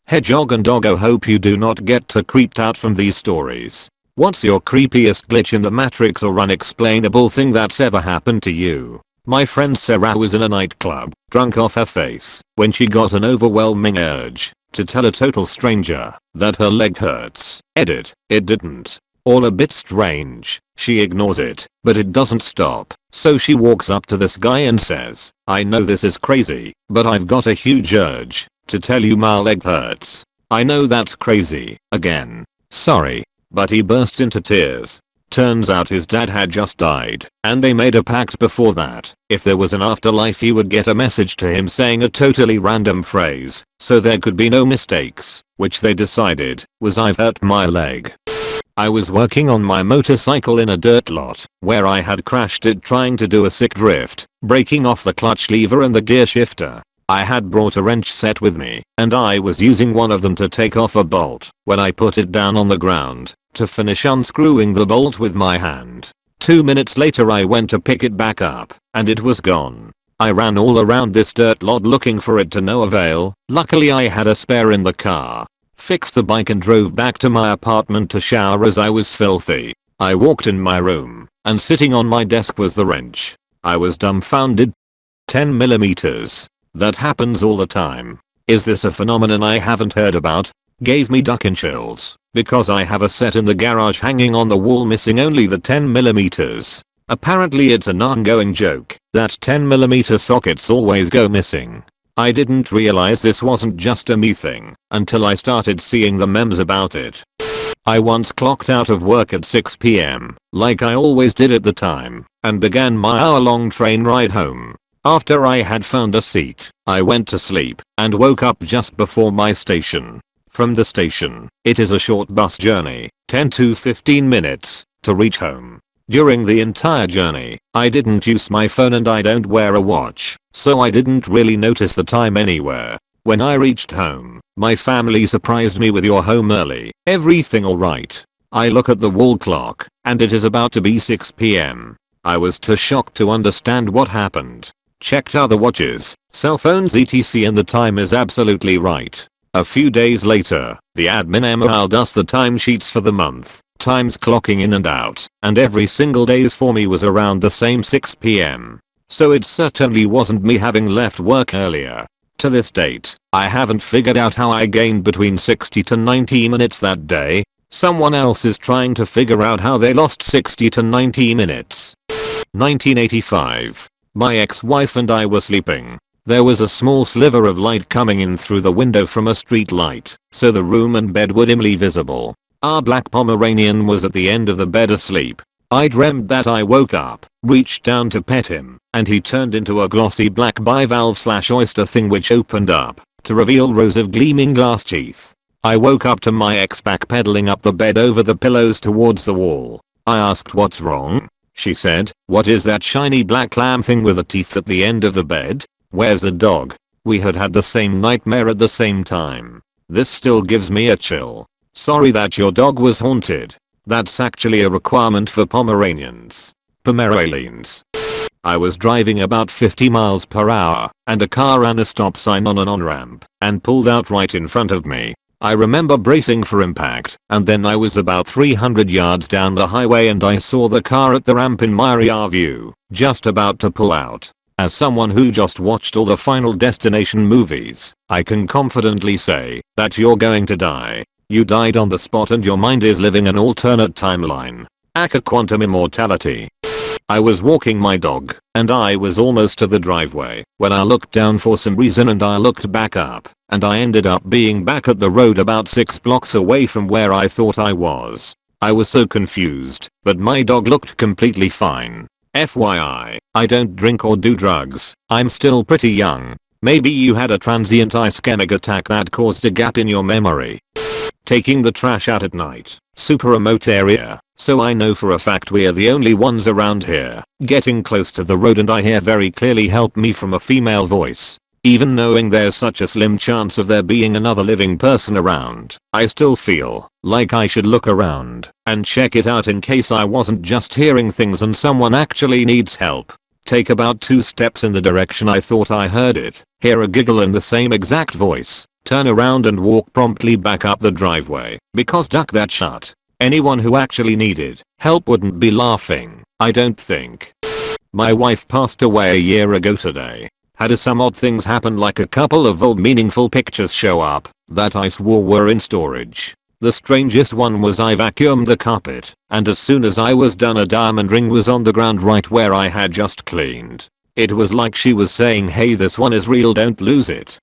Hedgehog and Doggo, hope you do not get too creeped out from these stories. What's your creepiest glitch in the Matrix or unexplainable thing that's ever happened to you? My friend Sarah was in a nightclub, drunk off her face, when she got an overwhelming urge to tell a total stranger that her leg hurts. Edit, it didn't. All a bit strange. She ignores it, but it doesn't stop. So she walks up to this guy and says, I know this is crazy, but I've got a huge urge to tell you my leg hurts. I know that's crazy. Again. Sorry. But he bursts into tears. Turns out his dad had just died, and they made a pact before that if there was an afterlife he would get a message to him saying a totally random phrase, so there could be no mistakes, which they decided was I've hurt my leg. I was working on my motorcycle in a dirt lot where I had crashed it trying to do a sick drift, breaking off the clutch lever and the gear shifter. I had brought a wrench set with me, and I was using one of them to take off a bolt when I put it down on the ground to finish unscrewing the bolt with my hand. 2 minutes later I went to pick it back up, and it was gone. I ran all around this dirt lot looking for it to no avail. Luckily I had a spare in the car. Fixed the bike and drove back to my apartment to shower as I was filthy. I walked in my room, and sitting on my desk was the wrench. I was dumbfounded. 10mm. That happens all the time. Is this a phenomenon I haven't heard about? Gave me duck and chills, because I have a set in the garage hanging on the wall missing only the 10mm. Apparently it's an ongoing joke that 10mm sockets always go missing. I didn't realize this wasn't just a me thing until I started seeing the memes about it. I once clocked out of work at 6 PM, like I always did at the time, and began my hour-long train ride home. After I had found a seat, I went to sleep and woke up just before my station. From the station, it is a short bus journey, 10 to 15 minutes, to reach home. During the entire journey, I didn't use my phone and I don't wear a watch, so I didn't really notice the time anywhere. When I reached home, my family surprised me with "You're home early, everything alright?" I look at the wall clock, and it is about to be 6 PM. I was too shocked to understand what happened. Checked other watches, cell phones etc, and the time is absolutely right. A few days later, the admin emailed us the timesheets for the month, times clocking in and out, and every single days for me was around the same 6 PM. So it certainly wasn't me having left work earlier. To this date, I haven't figured out how I gained between 60 to 90 minutes that day. Someone else is trying to figure out how they lost 60 to 90 minutes. 1985. My ex-wife and I were sleeping. There was a small sliver of light coming in through the window from a street light, so the room and bed were dimly visible. Our black Pomeranian was at the end of the bed asleep. I dreamt that I woke up, reached down to pet him, and he turned into a glossy black bivalve / oyster thing which opened up to reveal rows of gleaming glass teeth. I woke up to my ex backpedaling up the bed over the pillows towards the wall. I asked what's wrong. She said, "What is that shiny black lamb thing with the teeth at the end of the bed? Where's the dog?" We had had the same nightmare at the same time. This still gives me a chill. Sorry that your dog was haunted. That's actually a requirement for Pomeranians. Pomeranians. I was driving about 50 miles per hour, and a car ran a stop sign on an on-ramp and pulled out right in front of me. I remember bracing for impact, and then I was about 300 yards down the highway and I saw the car at the ramp in my rear view, just about to pull out. As someone who just watched all the Final Destination movies, I can confidently say that you're going to die. You died on the spot and your mind is living an alternate timeline. Aka quantum immortality. I was walking my dog, and I was almost to the driveway when I looked down for some reason and I looked back up, and I ended up being back at the road about 6 blocks away from where I thought I was. I was so confused, but my dog looked completely fine. FYI, I don't drink or do drugs. I'm still pretty young. Maybe you had a transient ischemic attack that caused a gap in your memory. Taking the trash out at night. Super remote area, so I know for a fact we're the only ones around here. Getting close to the road and I hear very clearly "help me" from a female voice. Even knowing there's such a slim chance of there being another living person around, I still feel like I should look around and check it out in case I wasn't just hearing things and someone actually needs help. Take about 2 steps in the direction I thought I heard it, hear a giggle in the same exact voice, turn around and walk promptly back up the driveway because duck that shut. Anyone who actually needed help wouldn't be laughing, I don't think. My wife passed away a year ago today. Had some odd things happen, like a couple of old meaningful pictures show up that I swore were in storage. The strangest one was I vacuumed the carpet, and as soon as I was done a diamond ring was on the ground right where I had just cleaned. It was like she was saying, hey, this one is real, don't lose it.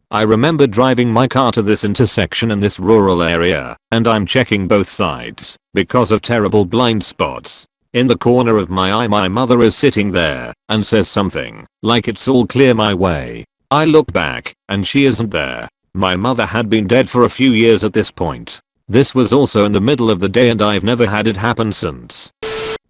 I remember driving my car to this intersection in this rural area, and I'm checking both sides because of terrible blind spots. In the corner of my eye my mother is sitting there and says something like it's all clear my way. I look back and she isn't there. My mother had been dead for a few years at this point. This was also in the middle of the day and I've never had it happen since.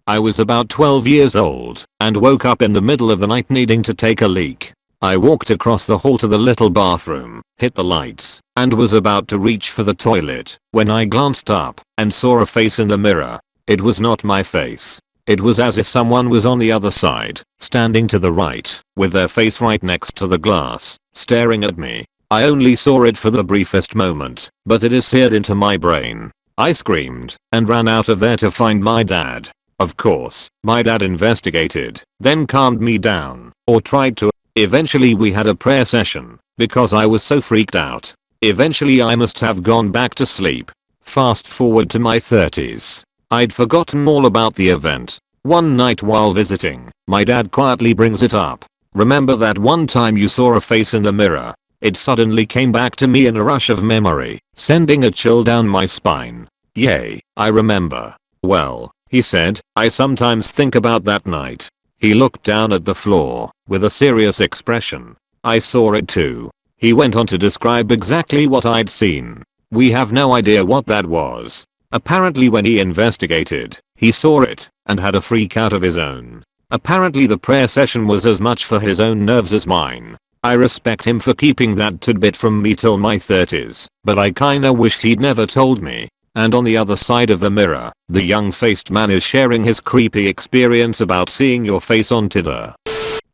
I was about 12 years old and woke up in the middle of the night needing to take a leak. I walked across the hall to the little bathroom, hit the lights, and was about to reach for the toilet when I glanced up and saw a face in the mirror. It was not my face. It was as if someone was on the other side, standing to the right, with their face right next to the glass, staring at me. I only saw it for the briefest moment, but it is seared into my brain. I screamed and ran out of there to find my dad. Of course, my dad investigated, then calmed me down, or tried to. Eventually we had a prayer session, because I was so freaked out. Eventually I must have gone back to sleep. Fast forward to my 30s. I'd forgotten all about the event. One night while visiting, my dad quietly brings it up. Remember that one time you saw a face in the mirror? It suddenly came back to me in a rush of memory, sending a chill down my spine. Yay, I remember. Well, he said, I sometimes think about that night. He looked down at the floor with a serious expression. I saw it too. He went on to describe exactly what I'd seen. We have no idea what that was. Apparently when he investigated, he saw it and had a freak out of his own. Apparently the prayer session was as much for his own nerves as mine. I respect him for keeping that tidbit from me till my 30s, but I kinda wish he'd never told me. And on the other side of the mirror, the young-faced man is sharing his creepy experience about seeing your face on Tinder.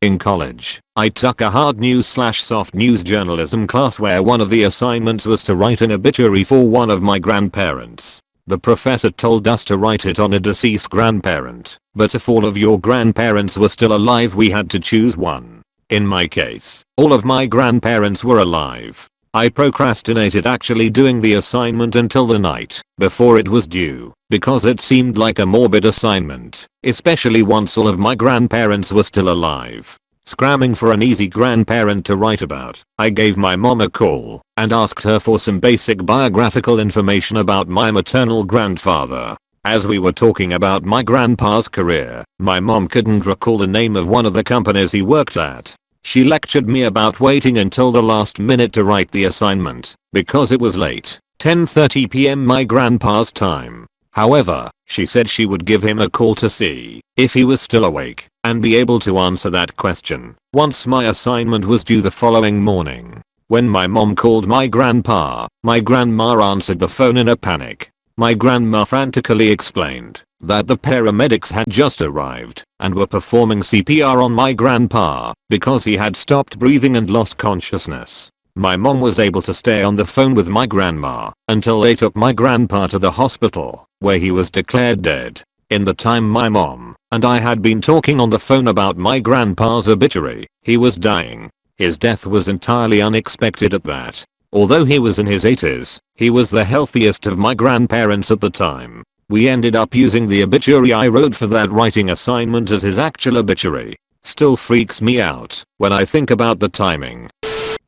In college, I took a hard news/soft news journalism class where one of the assignments was to write an obituary for one of my grandparents. The professor told us to write it on a deceased grandparent, but if all of your grandparents were still alive we had to choose one. In my case, all of my grandparents were alive. I procrastinated actually doing the assignment until the night before it was due, because it seemed like a morbid assignment, especially once all of my grandparents were still alive. Scramming for an easy grandparent to write about, I gave my mom a call and asked her for some basic biographical information about my maternal grandfather. As we were talking about my grandpa's career, my mom couldn't recall the name of one of the companies he worked at. She lectured me about waiting until the last minute to write the assignment because it was late, 10:30 p.m. my grandpa's time. However, she said she would give him a call to see if he was still awake and be able to answer that question once my assignment was due the following morning. When my mom called my grandpa, my grandma answered the phone in a panic. My grandma frantically explained that the paramedics had just arrived and were performing CPR on my grandpa because he had stopped breathing and lost consciousness. My mom was able to stay on the phone with my grandma until they took my grandpa to the hospital, where he was declared dead. In the time my mom and I had been talking on the phone about my grandpa's obituary, he was dying. His death was entirely unexpected at that. Although he was in his 80s, he was the healthiest of my grandparents at the time. We ended up using the obituary I wrote for that writing assignment as his actual obituary. Still freaks me out when I think about the timing.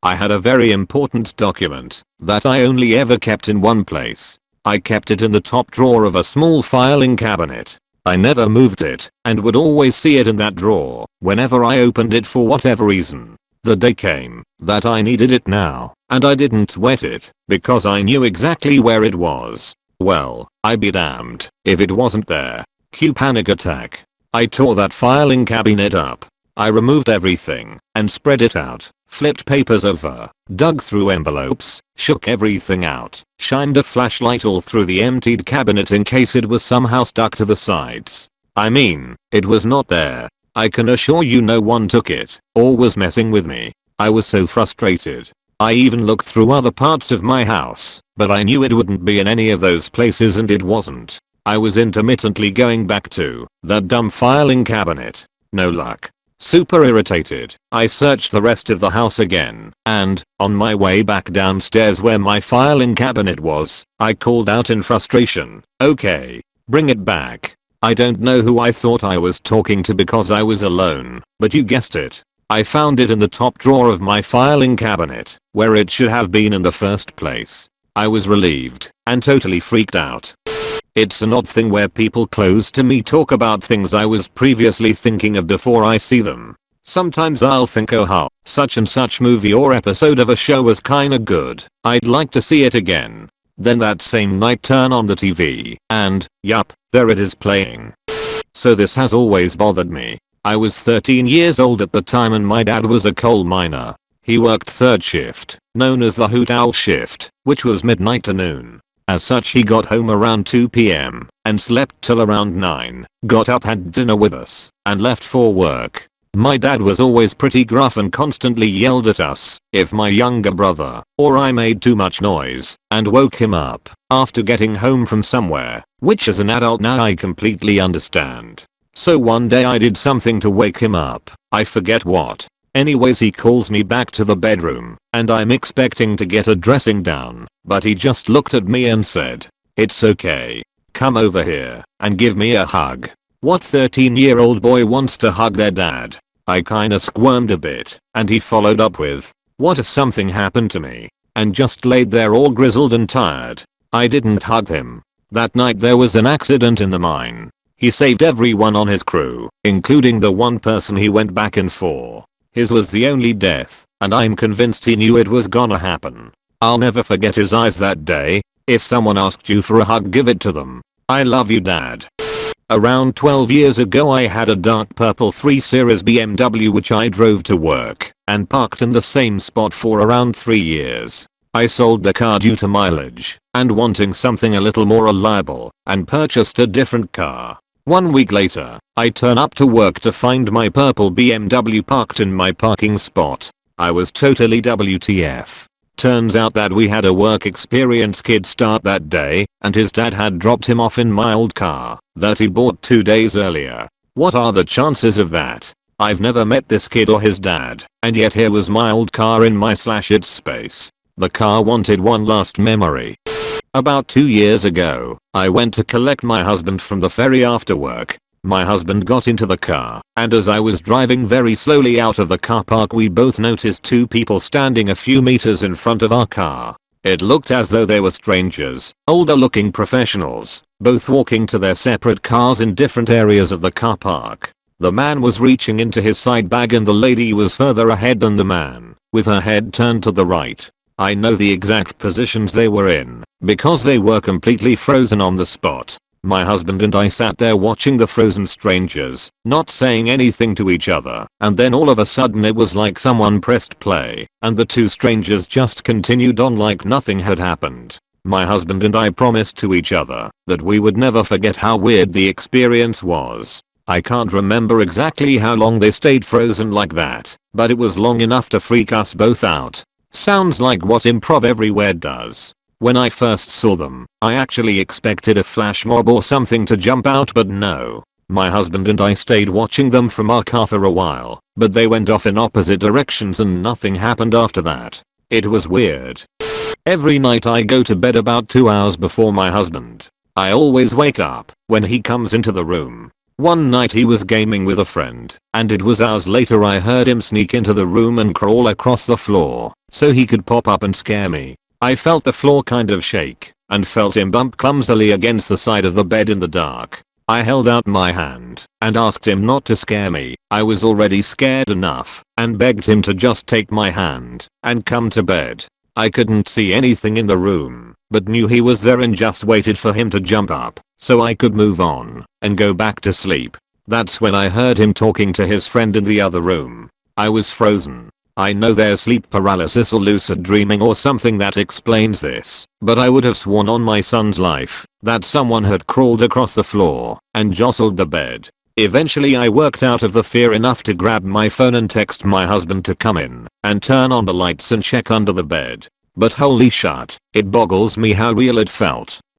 I had a very important document that I only ever kept in one place. I kept it in the top drawer of a small filing cabinet. I never moved it and would always see it in that drawer whenever I opened it for whatever reason. The day came that I needed it now, and I didn't sweat it because I knew exactly where it was. Well, I'd be damned if it wasn't there. Cue panic attack. I tore that filing cabinet up. I removed everything and spread it out, flipped papers over, dug through envelopes, shook everything out, shined a flashlight all through the emptied cabinet in case it was somehow stuck to the sides. I mean, it was not there. I can assure you no one took it or was messing with me. I was so frustrated. I even looked through other parts of my house, but I knew it wouldn't be in any of those places and it wasn't. I was intermittently going back to that dumb filing cabinet. No luck. Super irritated, I searched the rest of the house again, and, on my way back downstairs where my filing cabinet was, I called out in frustration, "Okay, bring it back." I don't know who I thought I was talking to because I was alone, but you guessed it. I found it in the top drawer of my filing cabinet, where it should have been in the first place. I was relieved, and totally freaked out. It's an odd thing where people close to me talk about things I was previously thinking of before I see them. Sometimes I'll think, oh how, such and such movie or episode of a show was kinda good, I'd like to see it again. Then that same night turn on the TV, and, yup, there it is playing. So this has always bothered me. I was 13 years old at the time and my dad was a coal miner. He worked third shift, known as the hoot owl shift, which was midnight to noon. As such he got home around 2 PM and slept till around 9, got up, had dinner with us, and left for work. My dad was always pretty gruff and constantly yelled at us if my younger brother or I made too much noise and woke him up after getting home from somewhere, which as an adult now I completely understand. So one day I did something to wake him up, I forget what. Anyways he calls me back to the bedroom, and I'm expecting to get a dressing down, but he just looked at me and said, "It's okay. Come over here and give me a hug." What 13-year-old boy wants to hug their dad? I kinda squirmed a bit, and he followed up with, "What if something happened to me?" and just laid there all grizzled and tired. I didn't hug him. That night there was an accident in the mine. He saved everyone on his crew, including the one person he went back in for. His was the only death, and I'm convinced he knew it was gonna happen. I'll never forget his eyes that day. If someone asked you for a hug, give it to them. I love you, Dad. Around 12 years ago I had a dark purple 3 Series BMW which I drove to work and parked in the same spot for around 3 years. I sold the car due to mileage and wanting something a little more reliable and purchased a different car. 1 week later, I turn up to work to find my purple BMW parked in my parking spot. I was totally WTF. Turns out that we had a work experience kid start that day, and his dad had dropped him off in my old car that he bought 2 days earlier. What are the chances of that? I've never met this kid or his dad, and yet here was my old car in my /its space. The car wanted one last memory. About 2 years ago, I went to collect my husband from the ferry after work. My husband got into the car, and as I was driving very slowly out of the car park we both noticed 2 people standing a few meters in front of our car. It looked as though they were strangers, older looking professionals, both walking to their separate cars in different areas of the car park. The man was reaching into his side bag and the lady was further ahead than the man, with her head turned to the right. I know the exact positions they were in, because they were completely frozen on the spot. My husband and I sat there watching the frozen strangers, not saying anything to each other, and then all of a sudden it was like someone pressed play, and the 2 strangers just continued on like nothing had happened. My husband and I promised to each other that we would never forget how weird the experience was. I can't remember exactly how long they stayed frozen like that, but it was long enough to freak us both out. Sounds like what Improv Everywhere does. When I first saw them, I actually expected a flash mob or something to jump out, but no. My husband and I stayed watching them from our car for a while, but they went off in opposite directions and nothing happened after that. It was weird. Every night I go to bed about 2 hours before my husband. I always wake up when he comes into the room. One night he was gaming with a friend, and it was hours later I heard him sneak into the room and crawl across the floor so he could pop up and scare me. I felt the floor kind of shake and felt him bump clumsily against the side of the bed in the dark. I held out my hand and asked him not to scare me. I was already scared enough and begged him to just take my hand and come to bed. I couldn't see anything in the room, but knew he was there and just waited for him to jump up so I could move on and go back to sleep. That's when I heard him talking to his friend in the other room. I was frozen. I know there's sleep paralysis or lucid dreaming or something that explains this, but I would have sworn on my son's life that someone had crawled across the floor and jostled the bed. Eventually I worked out of the fear enough to grab my phone and text my husband to come in and turn on the lights and check under the bed. But holy shit, it boggles me how real it felt.